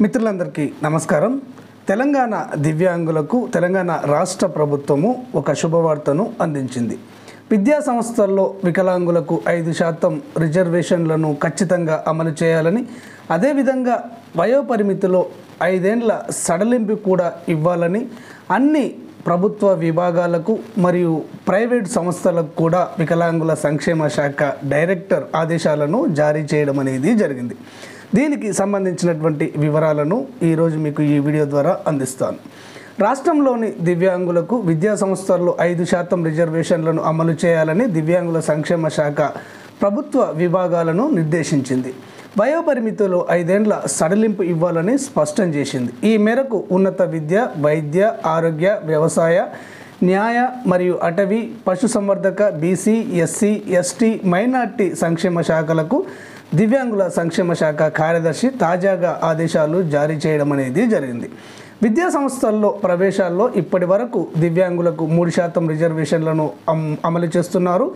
మిత్రులందరికీ నమస్కారం. తెలంగాణ దివ్యాంగులకు తెలంగాణ రాష్ట్ర ప్రభుత్వము ఒక శుభవార్తను అందించింది. విద్యా సంస్థల్లో వికలాంగులకు 5% రిజర్వేషన్లను ఖచ్చితంగా అమలు చేయాలని, అదేవిధంగా వయోపరిమితిలో 5 ఏళ్ల సడలింపు కూడా ఇవ్వాలని అన్ని ప్రభుత్వ విభాగాలకు మరియు ప్రైవేట్ సంస్థలకు కూడా వికలాంగుల సంక్షేమ శాఖ డైరెక్టర్ ఆదేశాలను జారీ చేయడం అనేది జరిగింది. దీనికి సంబంధించినటువంటి వివరాలను ఈరోజు మీకు ఈ వీడియో ద్వారా అందిస్తాను. రాష్ట్రంలోని దివ్యాంగులకు విద్యా సంస్థల్లో 5% రిజర్వేషన్లను అమలు చేయాలని దివ్యాంగుల సంక్షేమ శాఖ ప్రభుత్వ విభాగాలను నిర్దేశించింది. వయోపరిమితిలో 5 ఏళ్ల సడలింపు ఇవ్వాలని స్పష్టం చేసింది. ఈ మేరకు ఉన్నత విద్య, వైద్య, ఆరోగ్య, వ్యవసాయ, న్యాయ మరియు అటవీ, పశుసంవర్ధక, బీసీ, ఎస్సీ, ఎస్టీ, మైనార్టీ సంక్షేమ శాఖలకు దివ్యాంగుల సంక్షేమ శాఖ కార్యదర్శి తాజాగా ఆదేశాలు జారీ చేయడం అనేది జరిగింది. విద్యా సంస్థల్లో ప్రవేశాల్లో ఇప్పటి వరకు దివ్యాంగులకు 3% రిజర్వేషన్లను అమలు చేస్తున్నారు.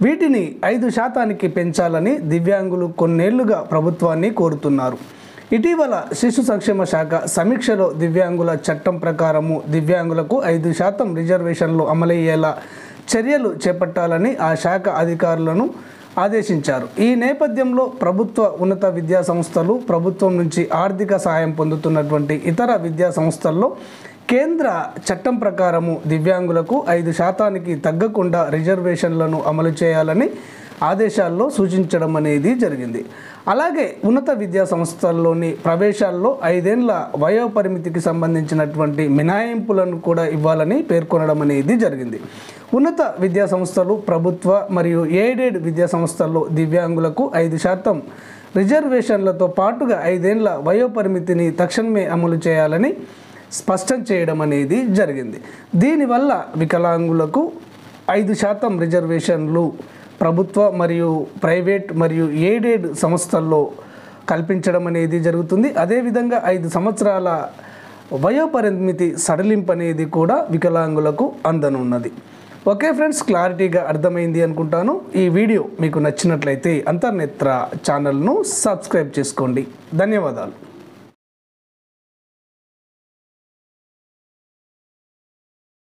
వీటిని 5%కి పెంచాలని దివ్యాంగులు కొన్నేళ్లుగా ప్రభుత్వాన్ని కోరుతున్నారు. ఇటీవల శిశు సంక్షేమ శాఖ సమీక్షలో దివ్యాంగుల చట్టం ప్రకారము దివ్యాంగులకు 5% రిజర్వేషన్లు అమలయ్యేలా చర్యలు చేపట్టాలని ఆ శాఖ అధికారులను ఆదేశించారు. ఈ నేపథ్యంలో ప్రభుత్వ ఉన్నత విద్యా సంస్థలు, ప్రభుత్వం నుంచి ఆర్థిక సాయం పొందుతున్నటువంటి ఇతర విద్యా సంస్థల్లో కేంద్ర చట్టం ప్రకారము దివ్యాంగులకు 5%కి తగ్గకుండా రిజర్వేషన్లను అమలు చేయాలని ఆదేశాల్లో సూచించడం అనేది జరిగింది. అలాగే ఉన్నత విద్యా సంస్థల్లోని ప్రవేశాల్లో 5 ఏళ్ల వయోపరిమితికి సంబంధించినటువంటి మినహాయింపులను కూడా ఇవ్వాలని పేర్కొనడం అనేది జరిగింది. ఉన్నత విద్యా సంస్థలు, ప్రభుత్వ మరియు ఎయిడెడ్ విద్యా సంస్థల్లో దివ్యాంగులకు 5% రిజర్వేషన్లతో పాటుగా 5 ఏళ్ల వయోపరిమితిని తక్షణమే అమలు చేయాలని స్పష్టం చేయడం అనేది జరిగింది. దీనివల్ల వికలాంగులకు 5% రిజర్వేషన్లు ప్రభుత్వ మరియు ప్రైవేట్ మరియు ఎయిడెడ్ సంస్థల్లో కల్పించడం అనేది జరుగుతుంది. అదేవిధంగా 5 సంవత్సరాల వయోపరిమితి సడలింపు అనేది కూడా వికలాంగులకు అందనున్నది. ఓకే ఫ్రెండ్స్, క్లారిటీగా అర్థమైంది అనుకుంటాను. ఈ వీడియో మీకు నచ్చినట్లయితే అంతర్నేత్ర ఛానల్ను సబ్స్క్రైబ్ చేసుకోండి. ధన్యవాదాలు.